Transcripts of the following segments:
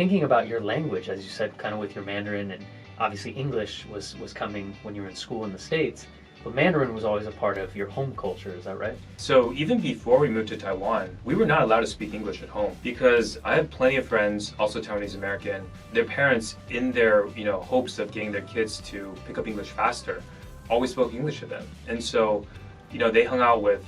thinking about your language, as you said, kind of with your Mandarin, and obviously English was coming when you were in school in the States, but Mandarin was always a part of your home culture, is that right? So even before we moved to Taiwan, we were not allowed to speak English at home because I have plenty of friends, also Taiwanese American, their parents, in their hopes of getting their kids to pick up English faster, always spoke English to them. And so, they hung out with,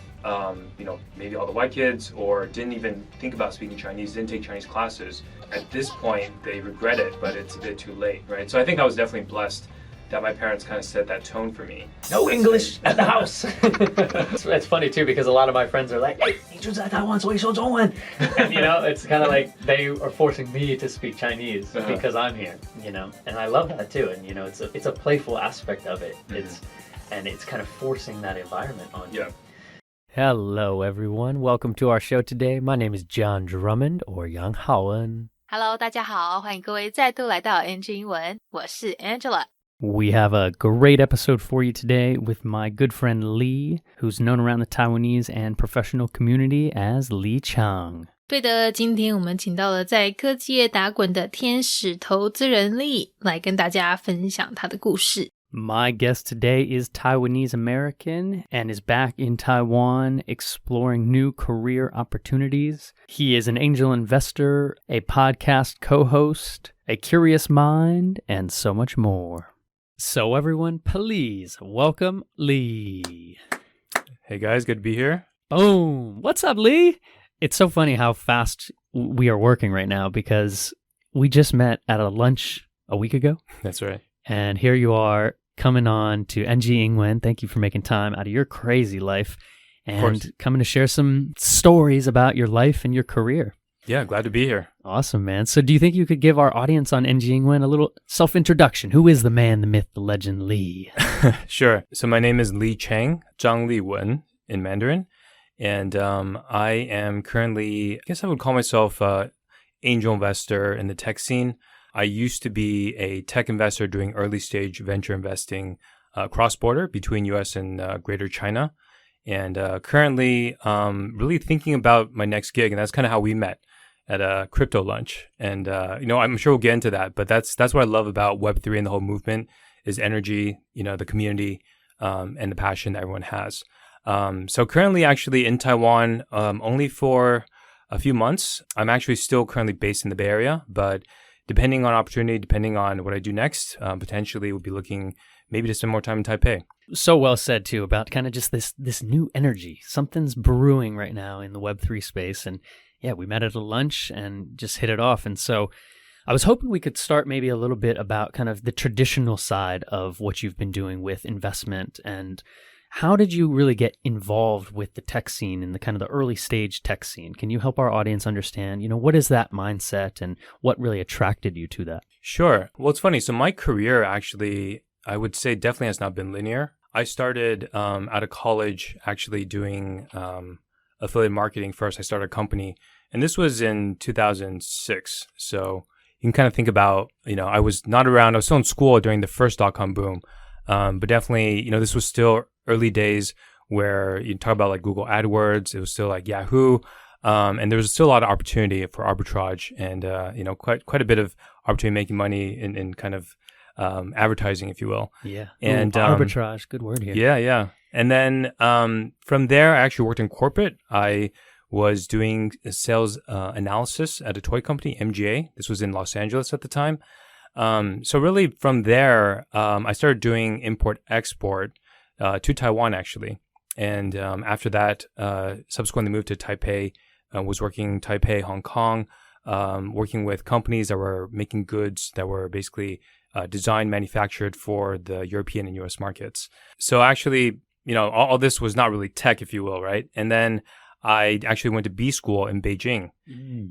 maybe all the white kids, or didn't even think about speaking Chinese, didn't take Chinese classes. At this point, they regret it, but it's a bit too late, right? So I think I was definitely blessed that my parents kind of set that tone for me. No English at the house. It's funny too, because a lot of my friends are like, hey, 你住在台湾所以说中文. And it's kind of like they are forcing me to speak Chinese because I'm here, and I love that too. And it's a playful aspect of it. It's kind of forcing that environment on you. Yeah. Hello, everyone. Welcome to our show today. My name is John Drummond, or Yang Haoen. Hello, 大家好，欢迎各位再度来到 NG 英文，我是 Angela。 We have a great episode for you today with my good friend Lee, who's known around the Taiwanese and professional community as Lee Chang. 对的，今天我们请到了在科技业打滚的天使投资人 Lee 来跟大家分享他的故事。My guest today is Taiwanese American and is back in Taiwan exploring new career opportunities. He is an angel investor, a podcast co-host, a curious mind, and so much more. So everyone, please welcome Lee. Hey guys, good to be here. Boom. What's up, Lee? It's so funny how fast we are working right now because we just met at a lunch a week ago. That's right. And here you are coming on to NG Ingwen. Thank you for making time out of your crazy life and coming to share some stories about your life and your career. Yeah, glad to be here. Awesome, man. So do you think you could give our audience on NG Ingwen a little self-introduction? Who is the man, the myth, the legend, Lee? Sure. So my name is Lee Chang, Zhang Li Wen in Mandarin. And I am currently, I guess I would call myself an angel investor in the tech scene. I used to be a tech investor doing early stage venture investing cross-border between US and Greater China. And currently really thinking about my next gig. And that's kind of how we met at a crypto lunch. And, I'm sure we'll get into that. But that's what I love about Web3 and the whole movement is energy, the community and the passion that everyone has. So currently actually in Taiwan only for a few months. I'm actually still currently based in the Bay Area, but depending on opportunity, depending on what I do next, potentially we'll be looking maybe to spend more time in Taipei. So well said, too, about kind of just this new energy. Something's brewing right now in the Web3 space. And yeah, we met at a lunch and just hit it off. And so I was hoping we could start maybe a little bit about kind of the traditional side of what you've been doing with investment. And how did you really get involved with the tech scene and the kind of the early stage tech scene? Can you help our audience understand, what is that mindset and what really attracted you to that? Sure. Well, it's funny. So my career actually, I would say definitely has not been linear. I started out of college actually doing affiliate marketing first. I started a company, and this was in 2006. So you can kind of think about, I was not around. I was still in school during the first dot-com boom. But definitely, this was still early days where you talk about like Google AdWords. It was still like Yahoo. And there was still a lot of opportunity for arbitrage and, quite a bit of opportunity making money in kind of advertising, if you will. Yeah. And arbitrage, good word here. Yeah. And then from there, I actually worked in corporate. I was doing sales analysis at a toy company, MGA. This was in Los Angeles at the time. So really from there, I started doing import-export to Taiwan, actually. And after that, subsequently moved to Taipei, was working Taipei, Hong Kong, working with companies that were making goods that were basically designed, manufactured for the European and US markets. So actually, all this was not really tech, if you will, right? And then I actually went to B school in Beijing.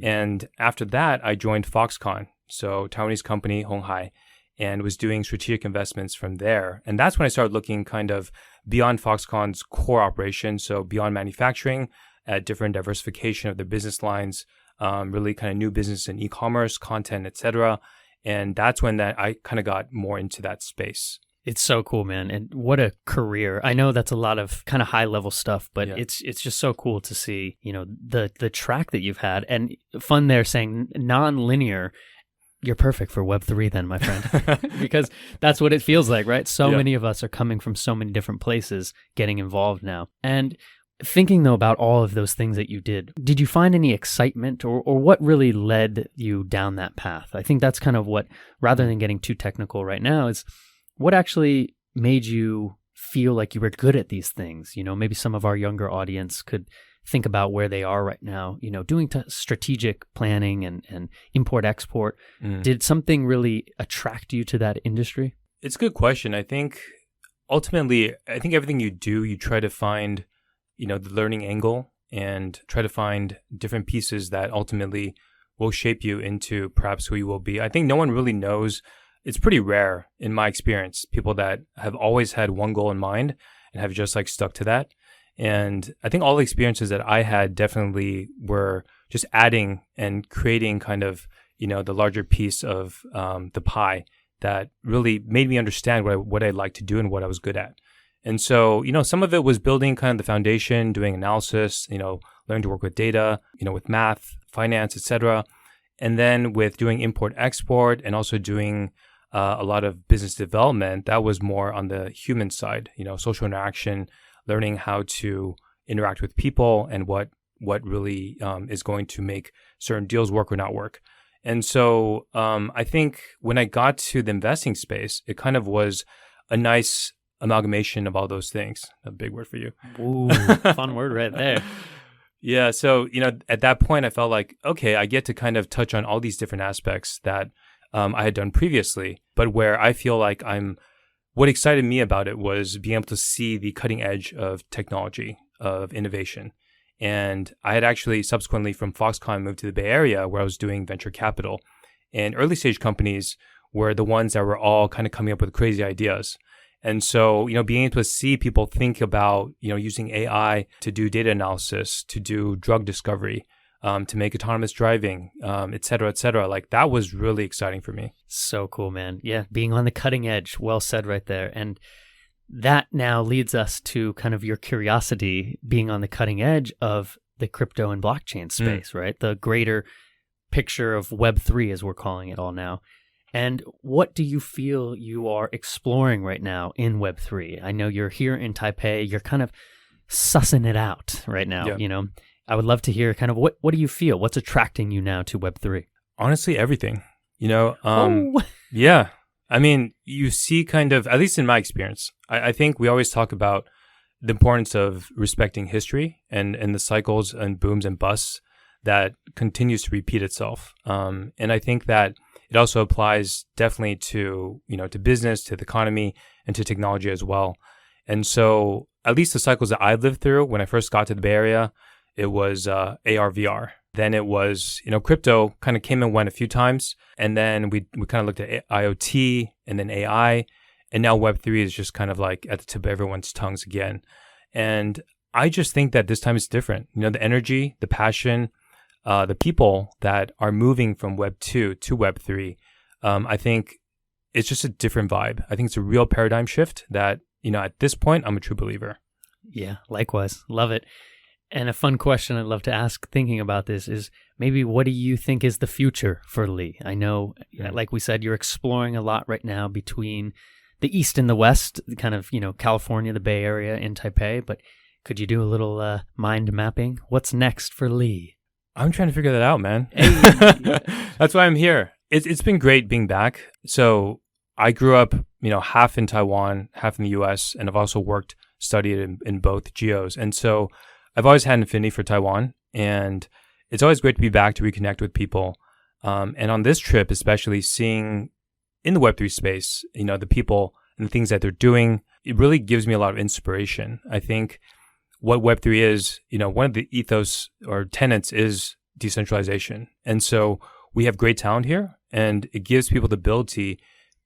And after that, I joined Foxconn. So Taiwanese company, Honghai, and was doing strategic investments from there. And that's when I started looking kind of beyond Foxconn's core operation, so beyond manufacturing, at different diversification of their business lines, really kind of new business in e-commerce, content, etc. And that's when I kind of got more into that space. It's so cool, man. And what a career. I know that's a lot of kind of high level stuff, but it's just so cool to see, the track that you've had. And fun there saying non-linear. you're perfect for Web3 then, my friend, because that's what it feels like, right? So many of us are coming from so many different places getting involved now. And thinking, though, about all of those things that you did you find any excitement or what really led you down that path? I think that's kind of what, rather than getting too technical right now, is what actually made you feel like you were good at these things? You know, maybe some of our younger audience could think about where they are right now, you know, doing strategic planning and import-export. Did something really attract you to that industry? It's a good question. I think ultimately, everything you do, you try to find, you know, the learning angle and try to find different pieces that ultimately will shape you into perhaps who you will be. I think no one really knows. It's pretty rare in my experience, people that have always had one goal in mind and have just like stuck to that. And I think all the experiences that I had definitely were just adding and creating kind of, you know, the larger piece of the pie that really made me understand what I like to do and what I was good at. And so, you know, some of it was building kind of the foundation, doing analysis, you know, learning to work with data, you know, with math, finance, etc. And then with doing import-export and also doing a lot of business development, that was more on the human side, you know, social interaction, learning how to interact with people and what really is going to make certain deals work or not work. And so I think when I got to the investing space, it kind of was a nice amalgamation of all those things. A big word for you. Ooh, fun word right there. Yeah. So, you know, at that point, I felt like, okay, I get to kind of touch on all these different aspects that I had done previously, but where I feel like what excited me about it was being able to see the cutting edge of technology, of innovation. And I had actually subsequently from Foxconn moved to the Bay Area where I was doing venture capital. And early stage companies were the ones that were all kind of coming up with crazy ideas. And so, you know, being able to see people think about, you know, using AI to do data analysis, to do drug discovery, to make autonomous driving, et cetera, like that was really exciting for me. So cool, man. Yeah, being on the cutting edge. Well said right there. And that now leads us to kind of your curiosity being on the cutting edge of the crypto and blockchain space, right? The greater picture of Web3, as we're calling it all now. And what do you feel you are exploring right now in Web3? I know you're here in Taipei. You're kind of sussing it out right now, you know. I would love to hear kind of what do you feel? What's attracting you now to Web3? Honestly, everything. You know, yeah. I mean, you see kind of, at least in my experience, I think we always talk about the importance of respecting history and the cycles and booms and busts that continues to repeat itself. And I think that it also applies definitely to, you know, to business, to the economy, and to technology as well. And so at least the cycles that I lived through when I first got to the Bay Area, it was AR, VR. Then it was, you know, crypto kind of came and went a few times. And then we kind of looked at IoT and then AI. And now Web3 is just kind of like at the tip of everyone's tongues again. And I just think that this time it's different. You know, the energy, the passion, the people that are moving from Web 2 to Web 3, I think it's just a different vibe. I think it's a real paradigm shift that, you know, at this point, I'm a true believer. Yeah, likewise. Love it. And a fun question I'd love to ask thinking about this is maybe what do you think is the future for Lee? I know, like we said, you're exploring a lot right now between the East and the West, kind of, you know, California, the Bay Area, and Taipei, but could you do a little mind mapping? What's next for Lee? I'm trying to figure that out, man. That's why I'm here. It's been great being back. So I grew up, you know, half in Taiwan, half in the US, and I've also studied in both geos. And so I've always had an affinity for Taiwan, and it's always great to be back to reconnect with people. And on this trip, especially seeing in the Web3 space, you know, the people and the things that they're doing, it really gives me a lot of inspiration. I think what Web3 is, you know, one of the ethos or tenets is decentralization. And so we have great talent here, and it gives people the ability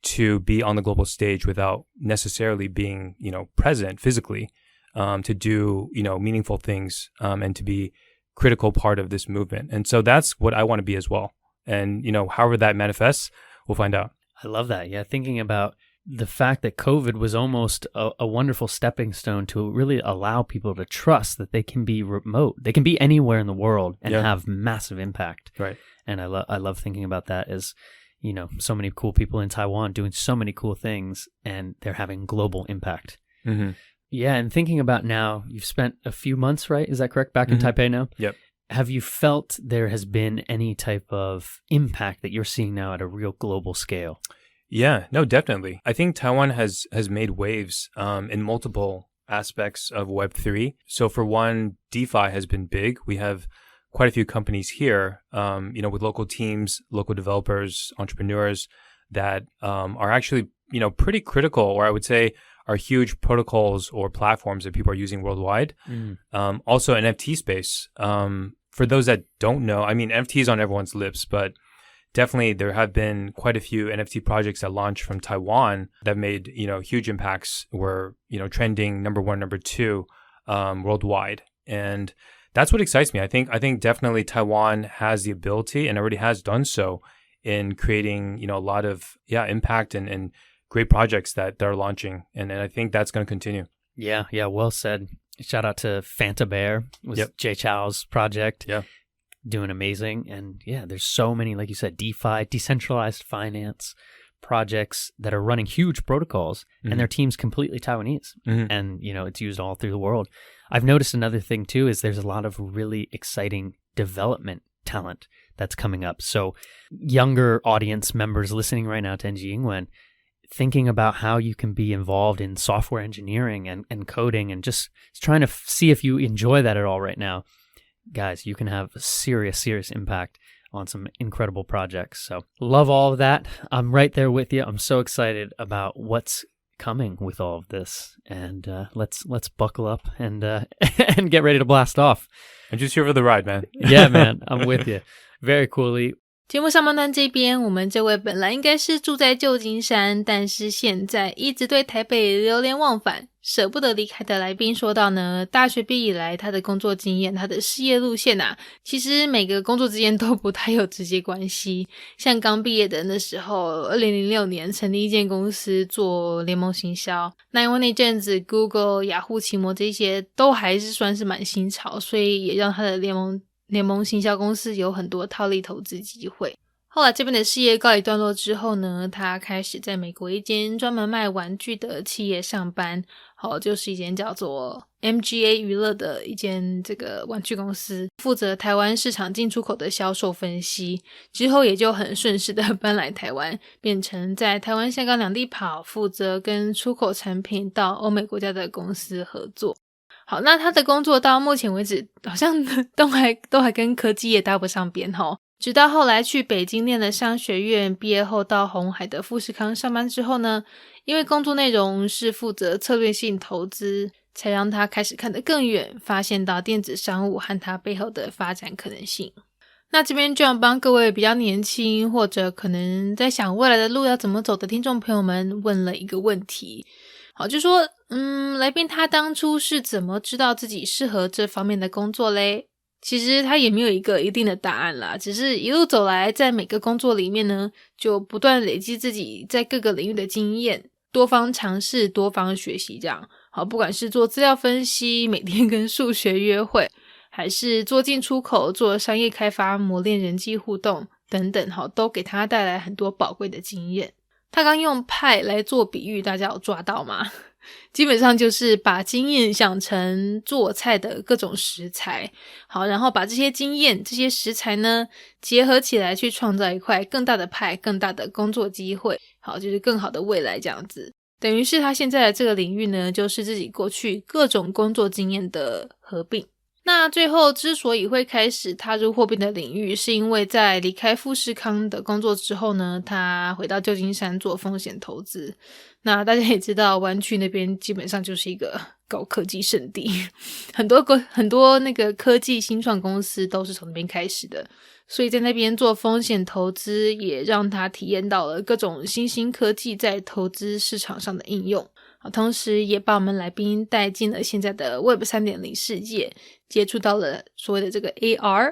to be on the global stage without necessarily being, you know, present physically, to do, you know, meaningful things, and to be critical part of this movement. And so that's what I want to be as well. And, you know, however that manifests, we'll find out. I love that. Yeah. Thinking about the fact that COVID was almost a wonderful stepping stone to really allow people to trust that they can be remote. They can be anywhere in the world and have massive impact. Right. And I love thinking about that as, you know, so many cool people in Taiwan doing so many cool things, and they're having global impact. Mm-hmm. Yeah, and thinking about now, you've spent a few months, right? Is that correct? Back in Taipei now? Yep. Have you felt there has been any type of impact that you're seeing now at a real global scale? Yeah, no, definitely. I think Taiwan has made waves in multiple aspects of Web3. So for one, DeFi has been big. We have quite a few companies here, you know, with local teams, local developers, entrepreneurs that are actually, you know, pretty critical, or I would say are huge protocols or platforms that people are using worldwide. Also NFT space. For those that don't know, I mean, NFT is on everyone's lips, but definitely there have been quite a few NFT projects that launched from Taiwan that made, you know, huge impacts, were, you know, trending number 1, number 2 worldwide. And that's what excites me. I think definitely Taiwan has the ability and already has done so in creating, you know, a lot of, impact and great projects that they're launching. And I think that's going to continue. Yeah, well said. Shout out to Fanta Bear. It was Jay Chow's project. Yeah. Doing amazing. And yeah, there's so many, like you said, DeFi, decentralized finance projects that are running huge protocols, and their team's completely Taiwanese. And, you know, it's used all through the world. I've noticed another thing too is there's a lot of really exciting development talent that's coming up. So younger audience members listening right now to NG Ingwen, thinking about how you can be involved in software engineering and coding, and just trying to see if you enjoy that at all right now. Guys, you can have a serious impact on some incredible projects. So love all of that. I'm right there with you. I'm so excited about what's coming with all of this. And let's buckle up and and get ready to blast off. I'm just here for the ride, man. Yeah, man. I'm with you. Very coolly. 节目上半段这边，我们这位本来应该是住在旧金山，但是现在一直对台北流连忘返，舍不得离开的来宾说到呢，大学毕业以来他的工作经验，他的事业路线啊，其实每个工作之间都不太有直接关系。像刚毕业的那时候2006年成立一间公司做联盟行销，那因为那阵子 Google、雅虎、奇摩这些都还是算是蛮新潮，所以也让他的联盟行销公司有很多套利投资机会。后来这边的事业告一段落之后呢，他开始在美国一间专门卖玩具的企业上班，就是一间叫做 MGA 娱乐的一间这个玩具公司，负责台湾市场进出口的销售分析。之后也就很顺势的搬来台湾，变成在台湾、香港两地跑，负责跟出口产品到欧美国家的公司合作。好，那他的工作到目前为止好像都还跟科技业搭不上边齁。直到后来去北京念了商学院，毕业后到鸿海的富士康上班之后呢，因为工作内容是负责策略性投资，才让他开始看得更远，发现到电子商务和它背后的发展可能性。那这边就要帮各位比较年轻或者可能在想未来的路要怎么走的听众朋友们问了一个问题。好，就说来宾他当初是怎么知道自己适合这方面的工作嘞？其实他也没有一个一定的答案啦，只是一路走来，在每个工作里面呢，就不断累积自己在各个领域的经验，多方尝试，多方学习这样。好，不管是做资料分析，每天跟数学约会，还是做进出口，做商业开发，磨练人际互动等等，都给他带来很多宝贵的经验。他刚用派来做比喻，大家有抓到吗？基本上就是把经验想成做菜的各种食材，好，然后把这些经验、这些食材呢结合起来，去创造一块更大的派、更大的工作机会，好，就是更好的未来这样子。等于是他现在的这个领域呢，就是自己过去各种工作经验的合并。那最后之所以会开始踏入货币的领域，是因为在离开富士康的工作之后呢，他回到旧金山做风险投资。那大家也知道，湾区那边基本上就是一个高科技圣地，很多那个科技新创公司都是从那边开始的，所以在那边做风险投资也让他体验到了各种新兴科技在投资市场上的应用，同时也把我们来宾带进了现在的 Web 3.0 世界，接触到了所谓的这个 AR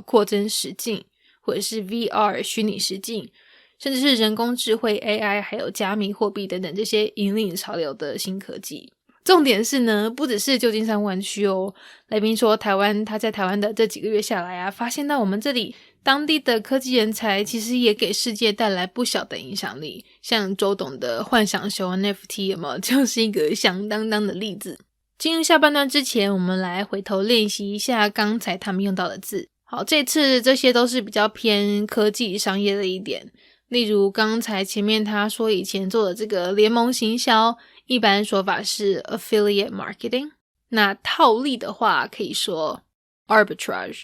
扩增实境，或者是 VR 虚拟实境，甚至是人工智慧 AI 还有加密货币等等这些引领潮流的新科技。重点是呢，不只是旧金山湾区哦，来宾说他在台湾的这几个月下来啊，发现到我们这里当地的科技人才其实也给世界带来不小的影响力，像周董的幻想熊 NFT 有没有，就是一个响当当的例子。进入下半段之前，我们来回头练习一下刚才他们用到的字。好，这次这些都是比较偏科技商业的一点，例如刚才前面他说以前做的这个联盟行销，一般说法是 affiliate marketing， 那套利的话可以说 arbitrage。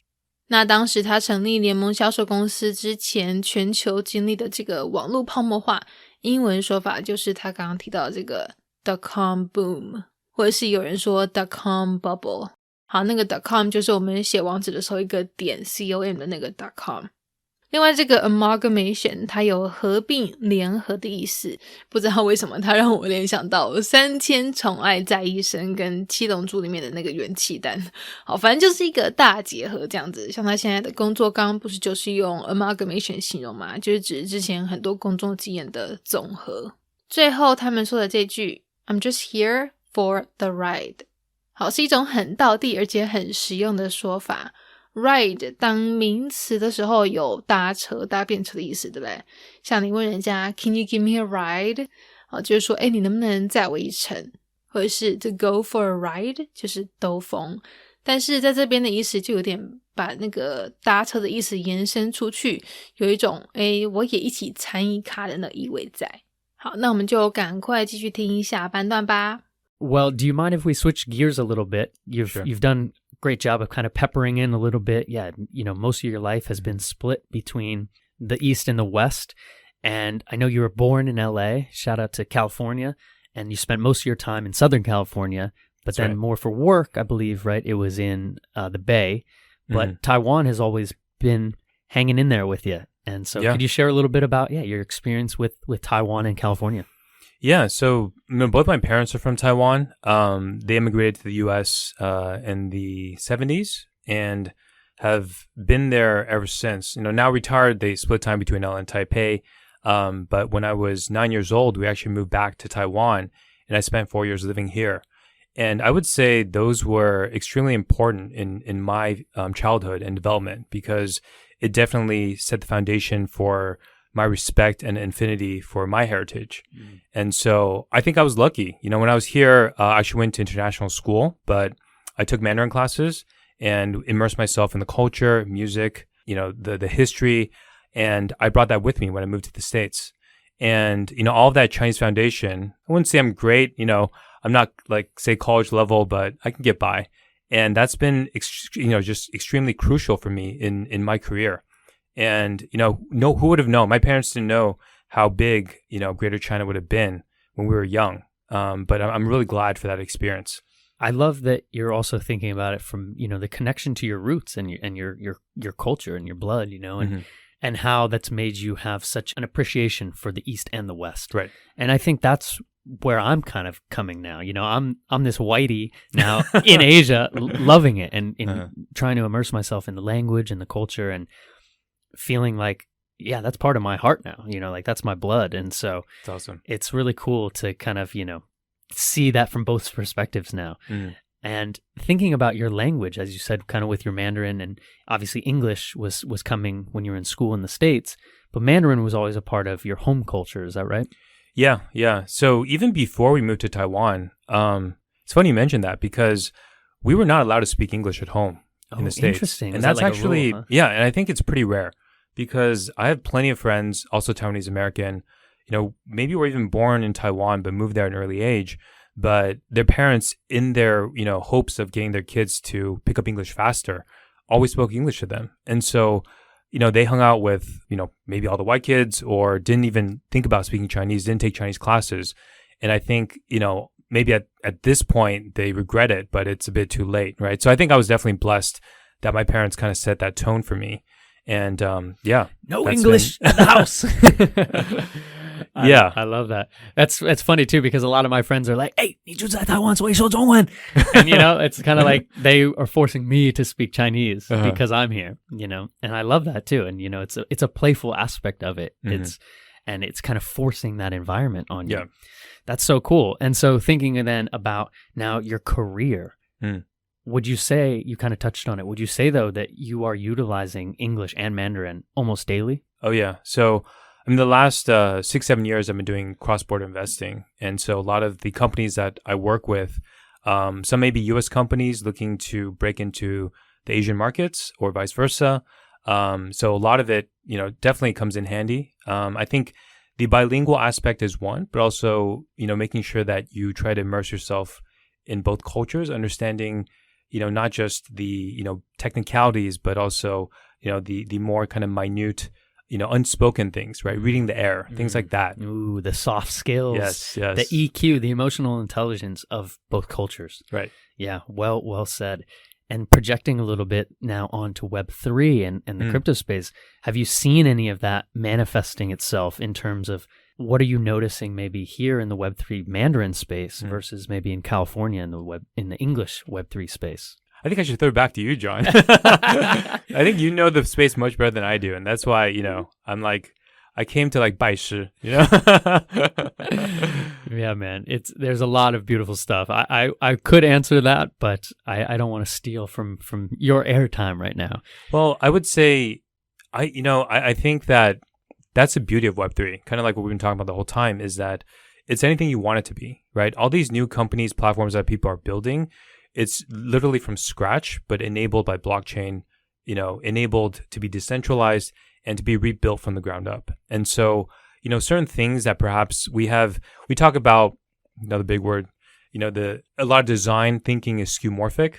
那当时他成立联盟销售公司之前，全球经历的这个网络泡沫化，英文说法就是他刚刚提到的这个 .com boom， 或者是有人说 .com bubble。 好，那个 .com 就是我们写网址的时候一个点 .com 的那个 .com。另外这个 amalgamation 它有合并联合的意思，不知道为什么它让我联想到3000宠爱在一身跟七龙珠里面的那个元气弹。好，反正就是一个大结合这样子。像他现在的工作刚刚不是就是用 amalgamation 形容嘛，就是指之前很多工作经验的总和。最后他们说的这句 I'm just here for the ride， 好，是一种很道地而且很实用的说法。Ride 当名词的时候有搭车搭便车的意思，对不对？像你问人家 Can you give me a ride， 就是说你能不能载我一程，或者是 to go for a ride 就是兜风。但是在这边的意思就有点把那个搭车的意思延伸出去，有一种我也一起参一咖的那意味在。好，那我们就赶快继续听下半段吧。 Well, do you mind if we switch gears a little bit? You've done great job of kind of peppering in a little bit. Yeah, most of your life has been split between the East and the West. And I know you were born in LA, shout out to California, and you spent most of your time in Southern California, but That's then right. more for work, I believe, right? It was in the Bay, but Taiwan has always been hanging in there with you. And so could you share a little bit about your experience with Taiwan and California? Yeah, so both my parents are from Taiwan. They immigrated to the U.S. In the 70s and have been there ever since. Now retired, they split time between LA and Taipei. But when I was 9 years old, we actually moved back to Taiwan, and I spent 4 years living here. And I would say those were extremely important in my childhood and development, because it definitely set the foundation for my respect and affinity for my heritage. And so I think I was lucky. When I was here, I actually went to international school, but I took Mandarin classes and immersed myself in the culture, music, the history, and I brought that with me when I moved to the States. And, all of that Chinese foundation, I wouldn't say I'm great, I'm not say college level, but I can get by. And that's been, just extremely crucial for me in my career. And, who would have known? My parents didn't know how big, Greater China would have been when we were young. But I'm really glad for that experience. I love that you're also thinking about it from, the connection to your roots and your culture and your blood, and how that's made you have such an appreciation for the East and the West. Right. And I think that's where I'm kind of coming now. I'm this whitey now in Asia, loving it and trying to immerse myself in the language and the culture and feeling like, that's part of my heart now, that's my blood. And so it's awesome. It's really cool to kind of, see that from both perspectives now. And thinking about your language, as you said, kind of with your Mandarin, and obviously English was coming when you were in school in the States, but Mandarin was always a part of your home culture. Is that right? Yeah. So even before we moved to Taiwan, it's funny you mentioned that, because we were not allowed to speak English at home in the States. Interesting. And Is that's that like actually, a rule, huh? Yeah, and I think it's pretty rare, because I have plenty of friends, also Taiwanese American, maybe were even born in Taiwan but moved there at an early age, but their parents, in their, hopes of getting their kids to pick up English faster, always spoke English to them. And so, they hung out with, maybe all the white kids, or didn't even think about speaking Chinese, didn't take Chinese classes. And I think, maybe at this point they regret it, but it's a bit too late, right? So I think I was definitely blessed that my parents kind of set that tone for me. And no English in the house. Yeah, I love that. That's funny too, because a lot of my friends are like, "Hey, 你住在台湾所以说中文." And it's kind of like they are forcing me to speak Chinese because I'm here, and I love that too. And it's a playful aspect of it. It's kind of forcing that environment on you. Yeah. That's so cool. And so thinking then about now your career, would you say, you kind of touched on it, would you say, though, that you are utilizing English and Mandarin almost daily? Oh, yeah. So, I mean, the last 6-7 years, I've been doing cross-border investing. And so a lot of the companies that I work with, some may be U.S. companies looking to break into the Asian markets or vice versa. So a lot of it, definitely comes in handy. I think the bilingual aspect is one, but also, making sure that you try to immerse yourself in both cultures, understanding, not just the, technicalities, but also, the more kind of minute, unspoken things, right? Reading the air, things like that. Ooh, the soft skills. Yes. The EQ, the emotional intelligence of both cultures. Right. Yeah, well said. And projecting a little bit now onto Web3 and the crypto space, have you seen any of that manifesting itself in terms of what are you noticing maybe here in the Web3 Mandarin space versus maybe in California in the English Web3 space? I think I should throw it back to you, John. I think you know the space much better than I do, and that's why, I'm like, I came to like 拜师, Yeah, man. There's a lot of beautiful stuff. I could answer that, but I don't want to steal from your airtime right now. Well, I would say, I think that that's the beauty of Web3, kind of like what we've been talking about the whole time, is that it's anything you want it to be, right? All these new companies, platforms that people are building, it's literally from scratch, but enabled by blockchain, enabled to be decentralized and to be rebuilt from the ground up. And so, certain things that perhaps we talk about, another big word, a lot of design thinking is skeuomorphic.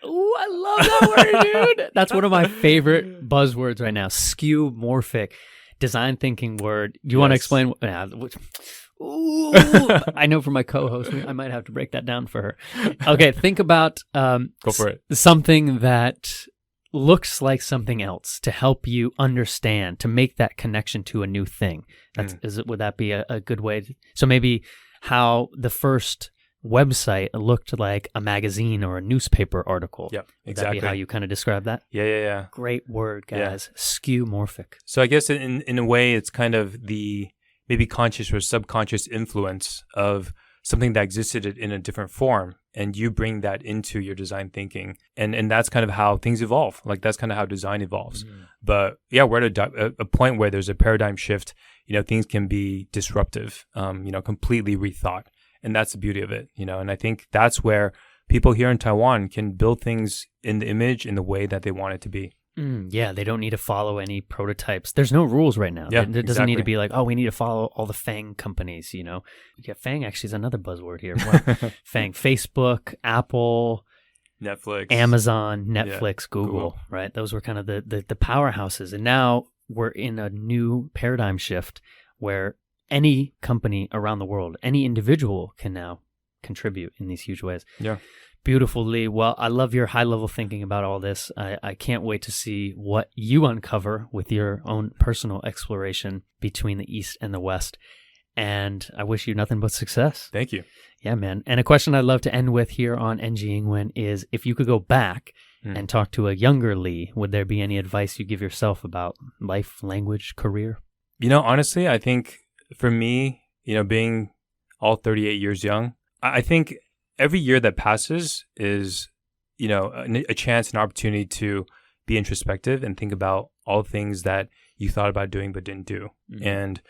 Ooh, I love that word, dude. That's one of my favorite buzzwords right now. Skeuomorphic, design thinking word. Do you want to explain? Ooh, I know for my co-host, I might have to break that down for her. Okay, think about Go for it. Something that looks like something else to help you understand, to make that connection to a new thing. Would that be a good way? So maybe how the first website looked like a magazine or a newspaper article. Yeah, exactly. Would that be how you kind of describe that? Yeah. Great word, guys. Yeah. Skeuomorphic. So I guess in a way, it's kind of the maybe conscious or subconscious influence of something that existed in a different form, and you bring that into your design thinking. And that's kind of how things evolve. Like, that's kind of how design evolves. But yeah, we're at a point where there's a paradigm shift. Things can be disruptive, completely rethought. And that's the beauty of it, and I think that's where people here in Taiwan can build things in the image in the way that they want it to be. Yeah, they don't need to follow any prototypes. There's no rules right now. Yeah, there doesn't need to be like, oh, we need to follow all the FANG companies, Yeah, FANG actually is another buzzword here. FANG, Facebook, Apple, Netflix, Amazon, Netflix, Google, right? Those were kind of the powerhouses. And now we're in a new paradigm shift where any company around the world, any individual can now contribute in these huge ways. Yeah. Beautiful, Lee. Well, I love your high-level thinking about all this. I can't wait to see what you uncover with your own personal exploration between the East and the West. And I wish you nothing but success. Thank you. Yeah, man. And a question I'd love to end with here on NG Ingwen is, if you could go back and talk to a younger Lee, would there be any advice you give yourself about life, language, career? Honestly, I think for me, being all 38 years young, I think every year that passes is, a chance, an opportunity to be introspective and think about all things that you thought about doing but didn't do. And,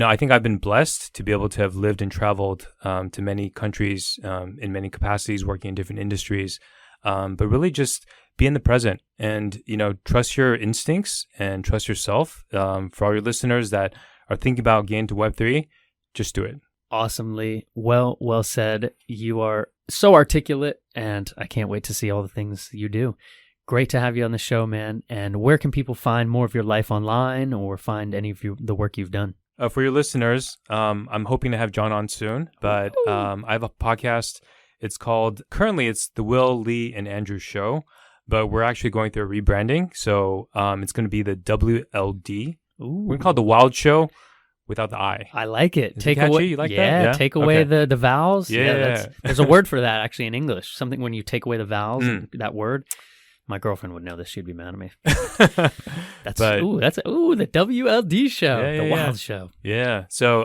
I think I've been blessed to be able to have lived and traveled to many countries in many capacities, working in different industries, but really just be in the present and, trust your instincts and trust yourself. For all your listeners that are thinking about getting into Web3, just do it. Awesomely. Well said. You are so articulate, and I can't wait to see all the things you do. Great to have you on the show, man. And where can people find more of your life online or find any of the work you've done? For your listeners, I'm hoping to have John on soon, but I have a podcast. Currently it's the Will, Lee, and Andrew Show, but we're actually going through a rebranding. So it's going to be the WLD. We're going to call it the Wild Show. Without the I. I like it. Take away. You like that? Yeah, take away the vowels. Yeah. There's a word for that actually in English. Something when you take away the vowels, that word. My girlfriend would know this. She'd be mad at me. The WLD show, the Wild Show. Yeah. So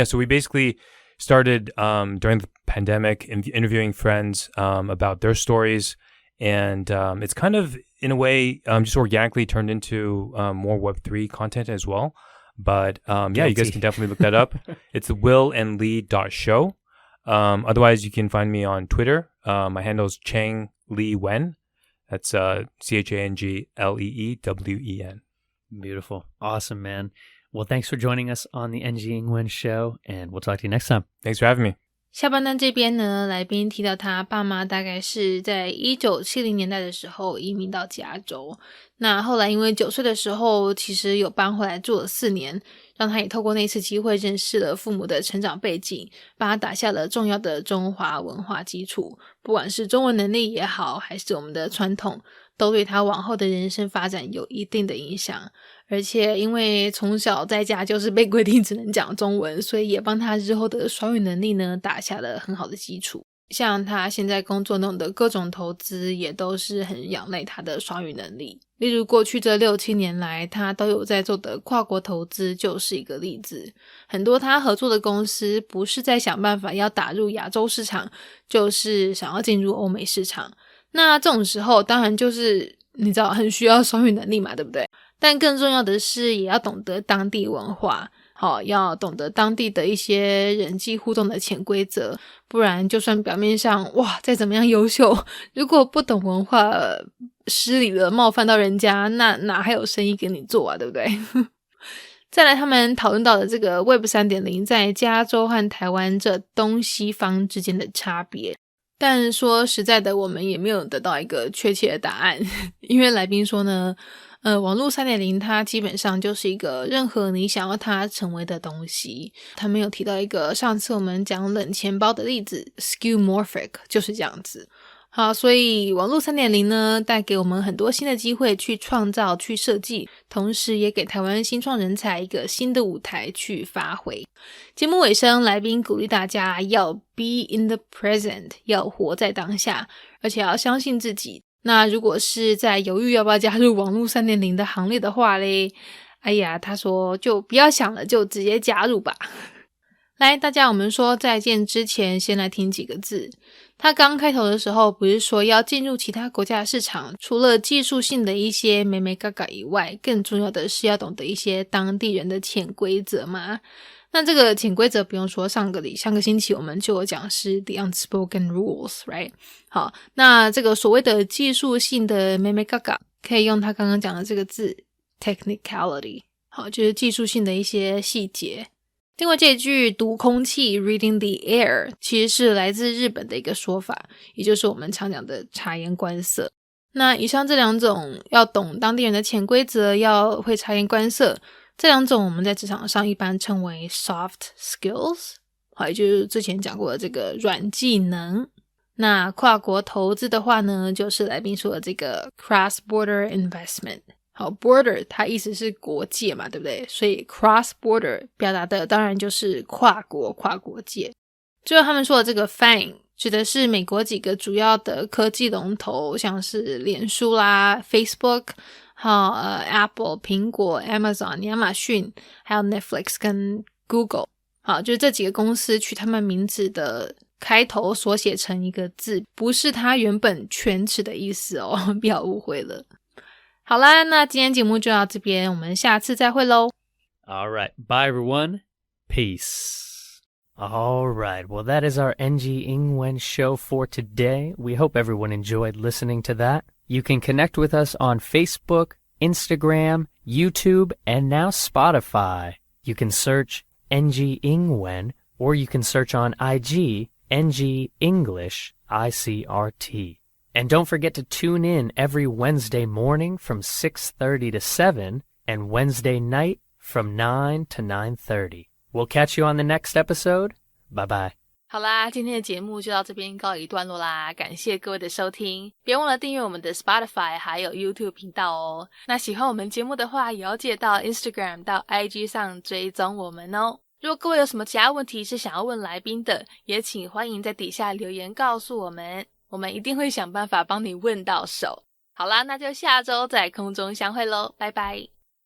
so we basically started during the pandemic interviewing friends about their stories And it's kind of, in a way, just organically turned into more Web3 content as well. But yeah, you guys can definitely look that up. It's willandlee.show. Otherwise, you can find me on Twitter. My handle is Chang Lee Wen. That's CHANGLEEWEN. Beautiful. Awesome, man. Well, thanks for joining us on the NG 英文 show, and we'll talk to you next time. Thanks for having me. 下半段这边呢，来宾提到他爸妈大概是在1970年代的时候移民到加州，那后来因为9岁的时候其实有搬回来住了4年，让他也透过那次机会认识了父母的成长背景，帮他打下了重要的中华文化基础，不管是中文能力也好，还是我们的传统，都对他往后的人生发展有一定的影响。而且因为从小在家就是被规定只能讲中文，所以也帮他日后的双语能力呢打下了很好的基础。像他现在工作弄的各种投资也都是很仰赖他的双语能力，例如过去这6-7年来他都有在做的跨国投资就是一个例子。很多他合作的公司不是在想办法要打入亚洲市场，就是想要进入欧美市场。那这种时候当然就是你知道很需要双语能力嘛，对不对？但更重要的是也要懂得当地文化，要懂得当地的一些人际互动的潜规则，不然就算表面上哇再怎么样优秀，如果不懂文化，失礼了冒犯到人家，那哪还有生意给你做啊，对不对？再来他们讨论到的这个 Web 3.0 在加州和台湾这东西方之间的差别，但说实在的我们也没有得到一个确切的答案。因为来宾说呢网络 3.0 它基本上就是一个任何你想要它成为的东西。他们有提到一个上次我们讲冷钱包的例子 skeuomorphic 就是这样子。好，所以网络 3.0 呢带给我们很多新的机会去创造去设计，同时也给台湾新创人才一个新的舞台去发挥。节目尾声，来宾鼓励大家要 be in the present， 要活在当下，而且要相信自己。那如果是在犹豫要不要加入网络 3.0 的行列的话嘞，哎呀，他说就不要想了，就直接加入吧。来，大家我们说再见之前先来听几个字。他刚开头的时候不是说要进入其他国家的市场，除了技术性的一些眉眉角角以外，更重要的是要懂得一些当地人的潜规则嘛。那这个潜规则不用说，上个星期我们就有讲是 the unspoken rules, right? 好，那这个所谓的技术性的眉眉角角可以用他刚刚讲的这个字 Technicality， 好，就是技术性的一些细节。另外这一句读空气 reading the air 其实是来自日本的一个说法，也就是我们常讲的察言观色。那以上这两种要懂当地人的潜规则，要会察言观色，这两种我们在职场上一般称为 soft skills， 好，也就是之前讲过的这个软技能。那跨国投资的话呢，就是来宾说的这个 cross-border investment。好 border 它意思是国界嘛，对不对？所以 cross border 表达的当然就是跨国界。最后他们说的这个 FANG 指的是美国几个主要的科技龙头，像是脸书啦 Facebook， Apple 苹果 Amazon 亚马逊，还有 Netflix 跟 Google。 好，就是这几个公司取他们名字的开头所写成一个字，不是它原本全词的意思哦，不要误会了。好啦，那今天节目就到这边，我们下次再会咯。 Alright, bye everyone. Peace. Alright, well that is our NG 英文 show for today. We hope everyone enjoyed listening to that. You can connect with us on Facebook, Instagram, YouTube, and now Spotify. You can search NG 英文 or you can search on IG NG English ICRT.And don't forget to tune in every Wednesday morning from 6:30 to 7 and Wednesday night from 9 to 9:30. We'll catch you on the next episode. Bye-bye. 好啦，今天的节目就到这边告一段落啦，感谢各位的收听，别忘了订阅我们的 Spotify 还有 YouTube 频道哦。那喜欢我们节目的话，也要记得到 Instagram 到 IG 上追踪我们哦。如果各位有什么其他问题是想要问来宾的，也请欢迎在底下留言告诉我们，我们一定会想办法帮你问到手。好啦，那就下周在空中相会咯，拜拜。